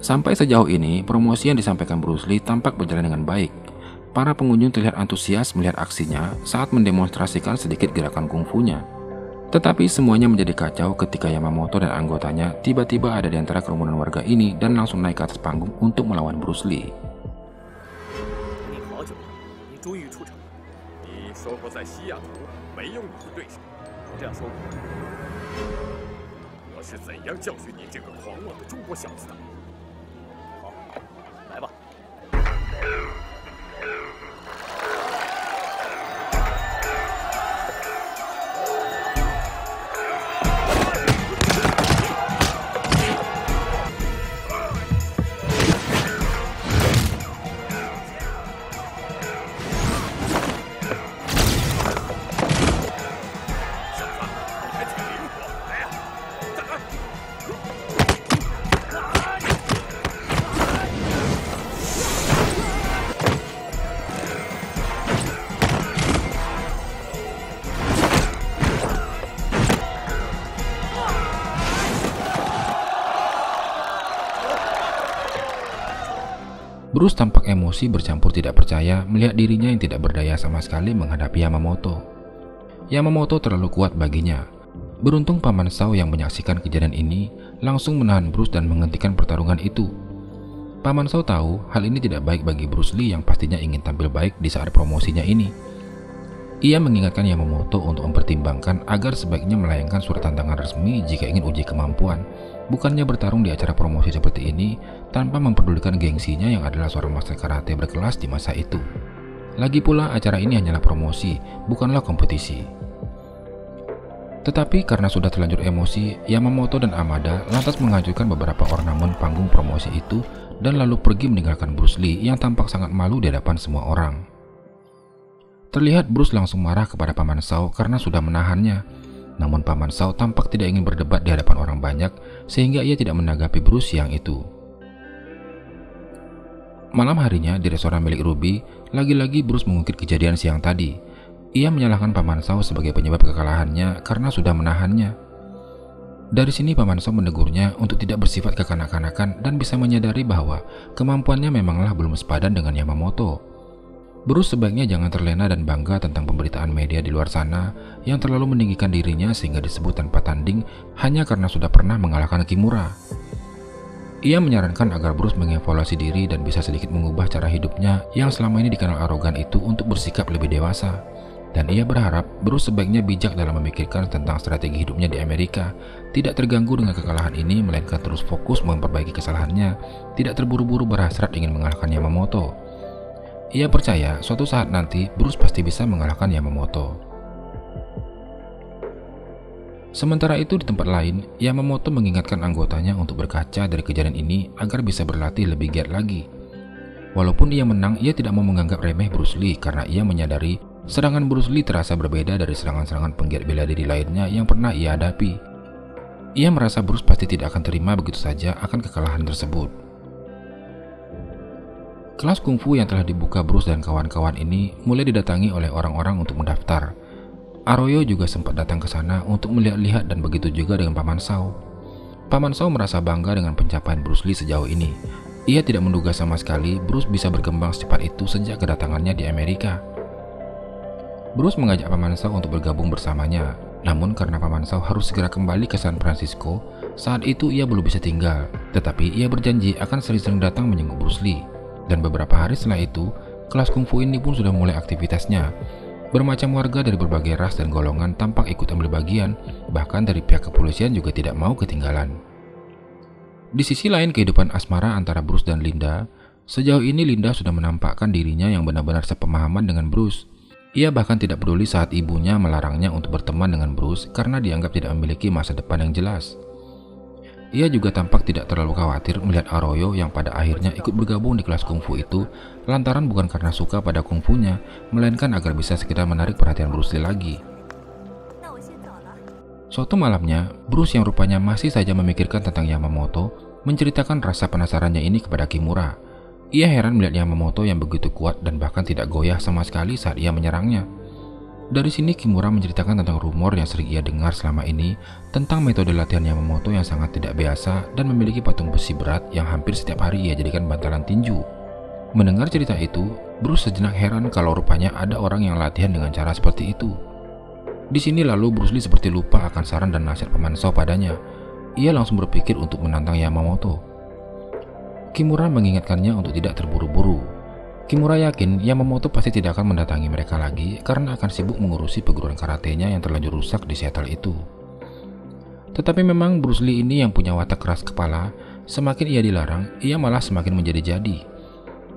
Sampai sejauh ini, promosi yang disampaikan Bruce Lee tampak berjalan dengan baik. Para pengunjung terlihat antusias melihat aksinya saat mendemonstrasikan sedikit gerakan kungfunya. Tetapi semuanya menjadi kacau ketika Yamamoto dan anggotanya tiba-tiba ada di antara kerumunan warga ini dan langsung naik ke atas panggung untuk melawan Bruce Lee. Bruce tampak emosi bercampur tidak percaya melihat dirinya yang tidak berdaya sama sekali menghadapi Yamamoto. Yamamoto terlalu kuat baginya. Beruntung Paman Shao yang menyaksikan kejadian ini langsung menahan Bruce dan menghentikan pertarungan itu. Paman Shao tahu hal ini tidak baik bagi Bruce Lee yang pastinya ingin tampil baik di saat promosinya ini. Ia mengingatkan Yamamoto untuk mempertimbangkan agar sebaiknya melayangkan surat tantangan resmi jika ingin uji kemampuan, bukannya bertarung di acara promosi seperti ini tanpa memperdulikan gengsinya yang adalah seorang master karate berkelas di masa itu. Lagi pula acara ini hanyalah promosi, bukanlah kompetisi. Tetapi karena sudah terlanjur emosi, Yamamoto dan Amada lantas menghancurkan beberapa ornamen panggung promosi itu dan lalu pergi meninggalkan Bruce Lee yang tampak sangat malu di hadapan semua orang. Terlihat Bruce langsung marah kepada Paman Shao karena sudah menahannya. Namun Paman Shao tampak tidak ingin berdebat di hadapan orang banyak sehingga ia tidak menanggapi Bruce siang itu. Malam harinya di restoran milik Ruby, lagi-lagi Bruce mengungkit kejadian siang tadi. Ia menyalahkan Paman Shao sebagai penyebab kekalahannya karena sudah menahannya. Dari sini Paman Shao menegurnya untuk tidak bersifat kekanak-kanakan dan bisa menyadari bahwa kemampuannya memanglah belum sepadan dengan Yamamoto. Bruce sebaiknya jangan terlena dan bangga tentang pemberitaan media di luar sana yang terlalu meninggikan dirinya sehingga disebut tanpa tanding hanya karena sudah pernah mengalahkan Kimura. Ia menyarankan agar Bruce mengevaluasi diri dan bisa sedikit mengubah cara hidupnya yang selama ini dikenal arogan itu untuk bersikap lebih dewasa. Dan ia berharap Bruce sebaiknya bijak dalam memikirkan tentang strategi hidupnya di Amerika, tidak terganggu dengan kekalahan ini melainkan terus fokus memperbaiki kesalahannya, tidak terburu-buru berhasrat ingin mengalahkan Yamamoto. Ia percaya suatu saat nanti Bruce pasti bisa mengalahkan Yamamoto. Sementara itu di tempat lain, Yamamoto mengingatkan anggotanya untuk berkaca dari kejadian ini agar bisa berlatih lebih giat lagi. Walaupun ia menang, ia tidak mau menganggap remeh Bruce Lee karena ia menyadari serangan Bruce Lee terasa berbeda dari serangan-serangan penggiat bela diri lainnya yang pernah ia hadapi. Ia merasa Bruce pasti tidak akan terima begitu saja akan kekalahan tersebut. Kelas kungfu yang telah dibuka Bruce dan kawan-kawan ini mulai didatangi oleh orang-orang untuk mendaftar. Aroyo juga sempat datang ke sana untuk melihat-lihat dan begitu juga dengan Paman Shao. Paman Shao merasa bangga dengan pencapaian Bruce Lee sejauh ini. Ia tidak menduga sama sekali Bruce bisa berkembang secepat itu sejak kedatangannya di Amerika. Bruce mengajak Paman Shao untuk bergabung bersamanya. Namun karena Paman Shao harus segera kembali ke San Francisco, saat itu ia belum bisa tinggal. Tetapi ia berjanji akan sering-sering datang menjenguk Bruce Lee. Dan beberapa hari setelah itu, kelas kungfu ini pun sudah mulai aktivitasnya. Bermacam warga dari berbagai ras dan golongan tampak ikut ambil bagian, bahkan dari pihak kepolisian juga tidak mau ketinggalan. Di sisi lain kehidupan asmara antara Bruce dan Linda, sejauh ini Linda sudah menampakkan dirinya yang benar-benar sepemahaman dengan Bruce. Ia bahkan tidak peduli saat ibunya melarangnya untuk berteman dengan Bruce karena dianggap tidak memiliki masa depan yang jelas. Ia juga tampak tidak terlalu khawatir melihat Aroyo yang pada akhirnya ikut bergabung di kelas kungfu itu lantaran bukan karena suka pada kungfunya, melainkan agar bisa sekedar menarik perhatian Bruce Lee lagi. Suatu malamnya, Bruce yang rupanya masih saja memikirkan tentang Yamamoto menceritakan rasa penasarannya ini kepada Kimura. Ia heran melihat Yamamoto yang begitu kuat dan bahkan tidak goyah sama sekali saat ia menyerangnya. Dari sini Kimura menceritakan tentang rumor yang sering ia dengar selama ini tentang metode latihan Yamamoto yang sangat tidak biasa dan memiliki patung besi berat yang hampir setiap hari ia jadikan bantalan tinju. Mendengar cerita itu, Bruce sejenak heran kalau rupanya ada orang yang latihan dengan cara seperti itu. Di sini lalu Bruce Lee seperti lupa akan saran dan nasihat Paman Shao padanya. Ia langsung berpikir untuk menantang Yamamoto. Kimura mengingatkannya untuk tidak terburu-buru. Kimura yakin Yamamoto pasti tidak akan mendatangi mereka lagi karena akan sibuk mengurusi perguruan karatenya yang terlanjur rusak di Seattle itu. Tetapi memang Bruce Lee ini yang punya watak keras kepala, semakin ia dilarang, ia malah semakin menjadi-jadi.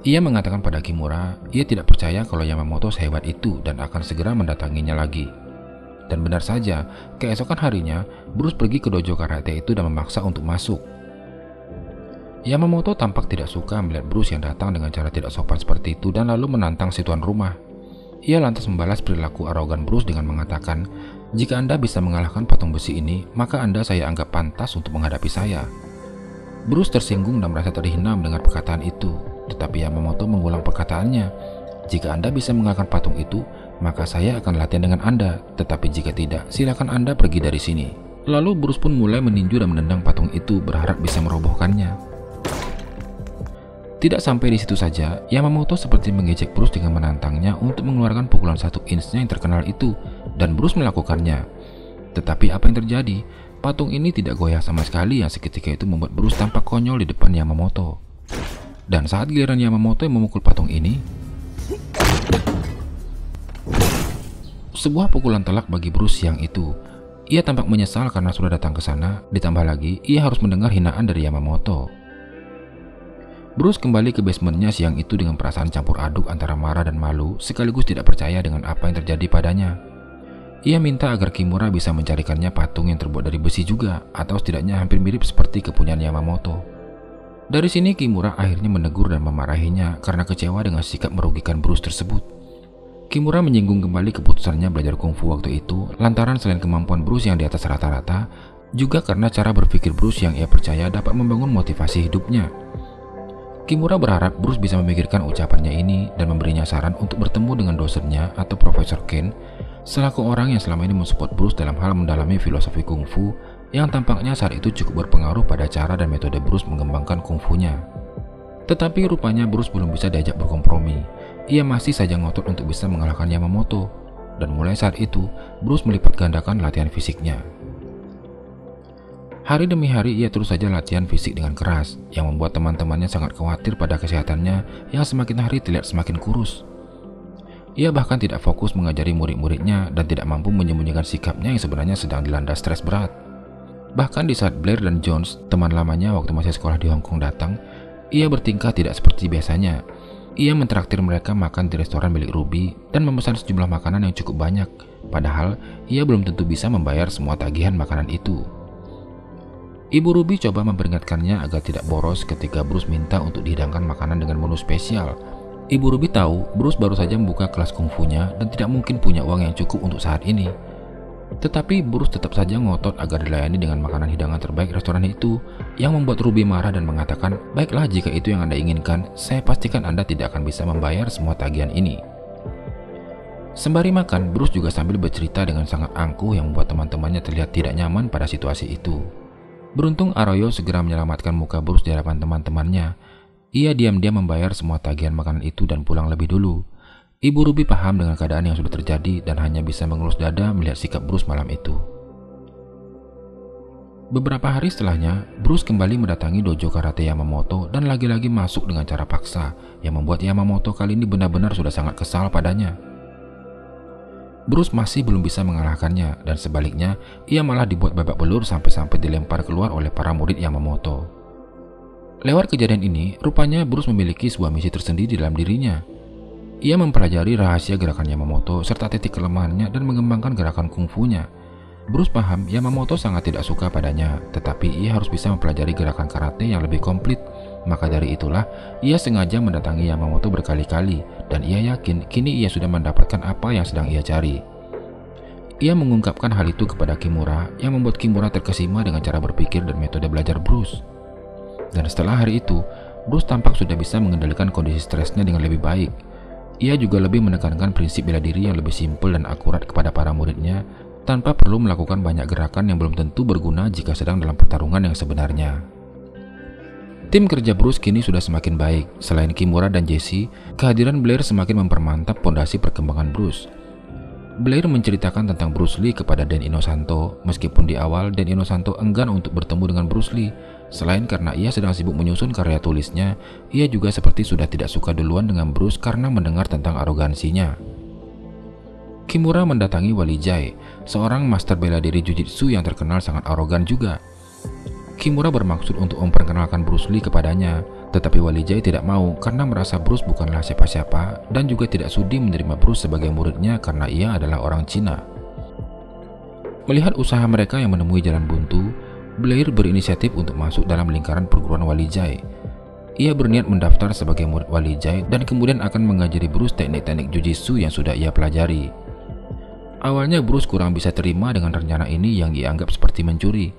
Ia mengatakan pada Kimura, ia tidak percaya kalau Yamamoto sehebat itu dan akan segera mendatanginya lagi. Dan benar saja, keesokan harinya, Bruce pergi ke dojo karate itu dan memaksa untuk masuk. Yamamoto tampak tidak suka melihat Bruce yang datang dengan cara tidak sopan seperti itu dan lalu menantang si tuan rumah. Ia lantas membalas perilaku arogan Bruce dengan mengatakan, "Jika Anda bisa mengalahkan patung besi ini, maka Anda saya anggap pantas untuk menghadapi saya." Bruce tersinggung dan merasa terhina mendengar perkataan itu, tetapi Yamamoto mengulang perkataannya, "Jika Anda bisa mengalahkan patung itu, maka saya akan latihan dengan Anda, tetapi jika tidak, silakan Anda pergi dari sini." Lalu Bruce pun mulai meninju dan menendang patung itu berharap bisa merobohkannya. Tidak sampai di situ saja, Yamamoto seperti mengejek Bruce dengan menantangnya untuk mengeluarkan pukulan 1 inch yang terkenal itu, dan Bruce melakukannya. Tetapi apa yang terjadi? Patung ini tidak goyah sama sekali yang seketika itu membuat Bruce tampak konyol di depan Yamamoto. Dan saat giliran Yamamoto yang memukul patung ini, sebuah pukulan telak bagi Bruce siang itu. Ia tampak menyesal karena sudah datang ke sana, ditambah lagi ia harus mendengar hinaan dari Yamamoto. Bruce kembali ke basementnya siang itu dengan perasaan campur aduk antara marah dan malu, sekaligus tidak percaya dengan apa yang terjadi padanya. Ia minta agar Kimura bisa mencarikannya patung yang terbuat dari besi juga, atau setidaknya hampir mirip seperti kepunyaan Yamamoto. Dari sini Kimura akhirnya menegur dan memarahinya karena kecewa dengan sikap merugikan Bruce tersebut. Kimura menyinggung kembali keputusannya belajar kungfu waktu itu, lantaran selain kemampuan Bruce yang di atas rata-rata, juga karena cara berpikir Bruce yang ia percaya dapat membangun motivasi hidupnya. Kimura berharap Bruce bisa memikirkan ucapannya ini dan memberinya saran untuk bertemu dengan dosennya atau Profesor Ken, selaku orang yang selama ini mensupport Bruce dalam hal mendalami filosofi kungfu yang tampaknya saat itu cukup berpengaruh pada cara dan metode Bruce mengembangkan kungfunya. Tetapi rupanya Bruce belum bisa diajak berkompromi. Ia masih saja ngotot untuk bisa mengalahkan Yamamoto, dan mulai saat itu Bruce melipat gandakan latihan fisiknya. Hari demi hari ia terus saja latihan fisik dengan keras, yang membuat teman-temannya sangat khawatir pada kesehatannya yang semakin hari terlihat semakin kurus. Ia bahkan tidak fokus mengajari murid-muridnya dan tidak mampu menyembunyikan sikapnya yang sebenarnya sedang dilanda stres berat. Bahkan di saat Blair dan Jones, teman lamanya waktu masih sekolah di Hong Kong datang, ia bertingkah tidak seperti biasanya. Ia mentraktir mereka makan di restoran milik Ruby dan memesan sejumlah makanan yang cukup banyak, padahal ia belum tentu bisa membayar semua tagihan makanan itu. Ibu Ruby coba memperingatkannya agar tidak boros ketika Bruce minta untuk dihidangkan makanan dengan menu spesial. Ibu Ruby tahu Bruce baru saja membuka kelas kungfunya dan tidak mungkin punya uang yang cukup untuk saat ini. Tetapi Bruce tetap saja ngotot agar dilayani dengan makanan hidangan terbaik restoran itu, yang membuat Ruby marah dan mengatakan, "Baiklah, jika itu yang Anda inginkan, saya pastikan Anda tidak akan bisa membayar semua tagihan ini." Sembari makan, Bruce juga sambil bercerita dengan sangat angkuh yang membuat teman-temannya terlihat tidak nyaman pada situasi itu. Beruntung Aroyo segera menyelamatkan muka Bruce di hadapan teman-temannya. Ia diam-diam membayar semua tagihan makanan itu dan pulang lebih dulu. Ibu Ruby paham dengan keadaan yang sudah terjadi dan hanya bisa mengelus dada melihat sikap Bruce malam itu. Beberapa hari setelahnya, Bruce kembali mendatangi dojo karate Yamamoto dan lagi-lagi masuk dengan cara paksa, yang membuat Yamamoto kali ini benar-benar sudah sangat kesal padanya. Bruce masih belum bisa mengalahkannya, dan sebaliknya, ia malah dibuat babak belur sampai-sampai dilempar keluar oleh para murid Yamamoto. Lewat kejadian ini, rupanya Bruce memiliki sebuah misi tersendiri dalam dirinya. Ia mempelajari rahasia gerakan Yamamoto serta titik kelemahannya dan mengembangkan gerakan kungfunya. Bruce paham Yamamoto sangat tidak suka padanya, tetapi ia harus bisa mempelajari gerakan karate yang lebih komplit. Maka dari itulah, ia sengaja mendatangi Yamamoto berkali-kali, dan ia yakin kini ia sudah mendapatkan apa yang sedang ia cari. Ia mengungkapkan hal itu kepada Kimura, yang membuat Kimura terkesima dengan cara berpikir dan metode belajar Bruce. Dan setelah hari itu, Bruce tampak sudah bisa mengendalikan kondisi stresnya dengan lebih baik. Ia juga lebih menekankan prinsip bela diri yang lebih simpel dan akurat kepada para muridnya, tanpa perlu melakukan banyak gerakan yang belum tentu berguna jika sedang dalam pertarungan yang sebenarnya. Tim kerja Bruce kini sudah semakin baik. Selain Kimura dan Jesse, kehadiran Blair semakin mempermantap pondasi perkembangan Bruce. Blair menceritakan tentang Bruce Lee kepada Dan Inosanto, meskipun di awal Dan Inosanto enggan untuk bertemu dengan Bruce Lee. Selain karena ia sedang sibuk menyusun karya tulisnya, ia juga seperti sudah tidak suka duluan dengan Bruce karena mendengar tentang arogansinya. Kimura mendatangi Wali Jai, seorang master bela diri Jujitsu yang terkenal sangat arogan juga. Kimura bermaksud untuk memperkenalkan Bruce Lee kepadanya, tetapi Wali Jai tidak mau karena merasa Bruce bukanlah siapa-siapa dan juga tidak sudi menerima Bruce sebagai muridnya karena ia adalah orang Cina. Melihat usaha mereka yang menemui jalan buntu, Blair berinisiatif untuk masuk dalam lingkaran perguruan Wali Jai. Ia berniat mendaftar sebagai murid Wali Jai dan kemudian akan mengajari Bruce teknik-teknik Jujitsu yang sudah ia pelajari. Awalnya Bruce kurang bisa terima dengan rencana ini yang dianggap seperti mencuri.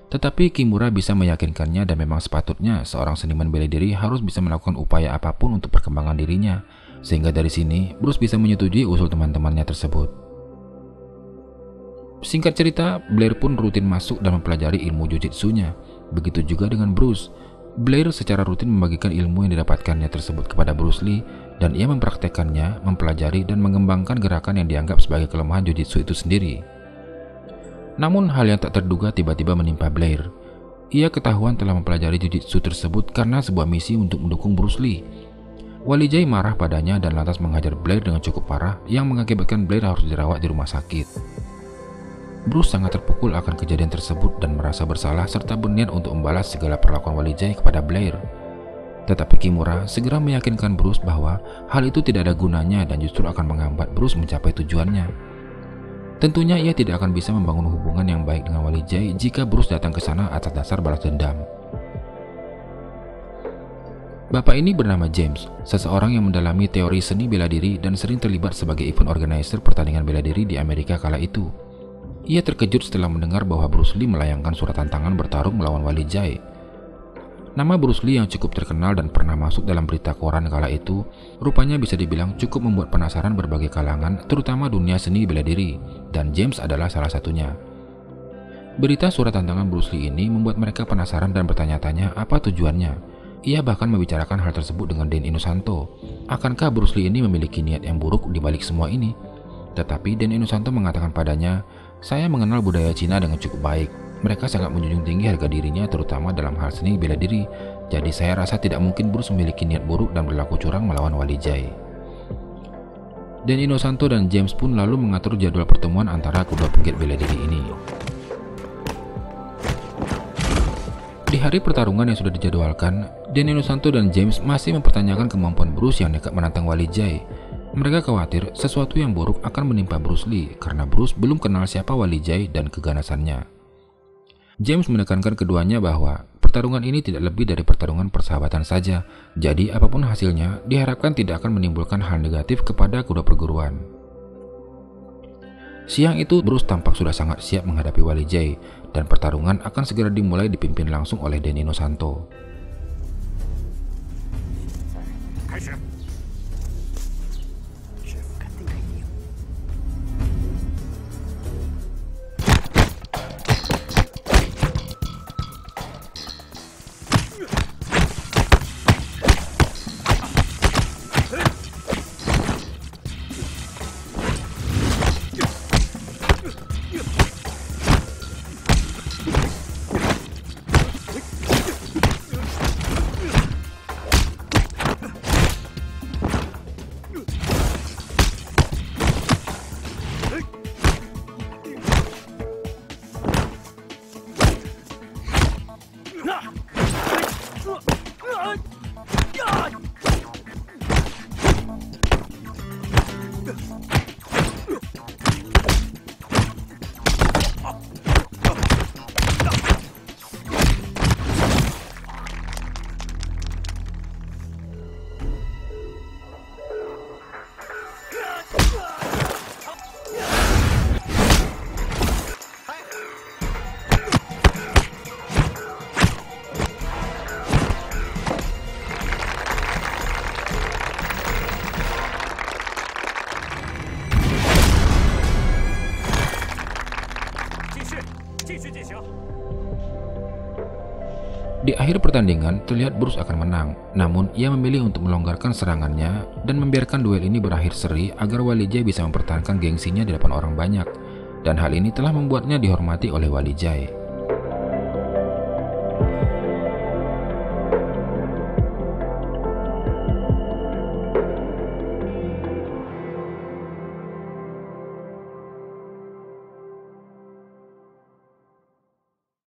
Tetapi Kimura bisa meyakinkannya dan memang sepatutnya seorang seniman bela diri harus bisa melakukan upaya apapun untuk perkembangan dirinya. Sehingga dari sini, Bruce bisa menyetujui usul teman-temannya tersebut. Singkat cerita, Blair pun rutin masuk dan mempelajari ilmu jujitsunya. Begitu juga dengan Bruce. Blair secara rutin membagikan ilmu yang didapatkannya tersebut kepada Bruce Lee dan ia mempraktekannya, mempelajari dan mengembangkan gerakan yang dianggap sebagai kelemahan jujitsu itu sendiri. Namun hal yang tak terduga tiba-tiba menimpa Blair. Ia ketahuan telah mempelajari jujitsu tersebut karena sebuah misi untuk mendukung Bruce Lee. Wali Jai marah padanya dan lantas menghajar Blair dengan cukup parah yang mengakibatkan Blair harus dirawat di rumah sakit. Bruce sangat terpukul akan kejadian tersebut dan merasa bersalah serta berniat untuk membalas segala perlakuan Wali Jai kepada Blair. Tetapi Kimura segera meyakinkan Bruce bahwa hal itu tidak ada gunanya dan justru akan menghambat Bruce mencapai tujuannya. Tentunya ia tidak akan bisa membangun hubungan yang baik dengan Wali Jai jika Bruce datang ke sana atas dasar balas dendam. Bapak ini bernama James, seseorang yang mendalami teori seni bela diri dan sering terlibat sebagai event organizer pertandingan bela diri di Amerika kala itu. Ia terkejut setelah mendengar bahwa Bruce Lee melayangkan surat tantangan bertarung melawan Wali Jai. Nama Bruce Lee yang cukup terkenal dan pernah masuk dalam berita koran kala itu, rupanya bisa dibilang cukup membuat penasaran berbagai kalangan, terutama dunia seni bela diri, dan James adalah salah satunya. Berita surat tantangan Bruce Lee ini membuat mereka penasaran dan bertanya-tanya apa tujuannya. Ia bahkan membicarakan hal tersebut dengan Dan Inosanto. Akankah Bruce Lee ini memiliki niat yang buruk di balik semua ini? Tetapi Dan Inosanto mengatakan padanya, "Saya mengenal budaya Cina dengan cukup baik. Mereka sangat menjunjung tinggi harga dirinya terutama dalam hal seni bela diri. Jadi saya rasa tidak mungkin Bruce memiliki niat buruk dan berlaku curang melawan Wali Jai." Dan Inosanto dan James pun lalu mengatur jadwal pertemuan antara kedua penggiat bela diri ini. Di hari pertarungan yang sudah dijadwalkan, Dan Inosanto dan James masih mempertanyakan kemampuan Bruce yang nekat menantang Wali Jai. Mereka khawatir sesuatu yang buruk akan menimpa Bruce Lee karena Bruce belum kenal siapa Wali Jai dan keganasannya. James menekankan keduanya bahwa pertarungan ini tidak lebih dari pertarungan persahabatan saja, jadi apapun hasilnya diharapkan tidak akan menimbulkan hal negatif kepada kedua perguruan. Siang itu Bruce tampak sudah sangat siap menghadapi Wali Jai dan pertarungan akan segera dimulai dipimpin langsung oleh Dan Inosanto. Di akhir pertandingan, terlihat Bruce akan menang, namun ia memilih untuk melonggarkan serangannya dan membiarkan duel ini berakhir seri agar Walijai bisa mempertahankan gengsinya di depan orang banyak, dan hal ini telah membuatnya dihormati oleh Walijai.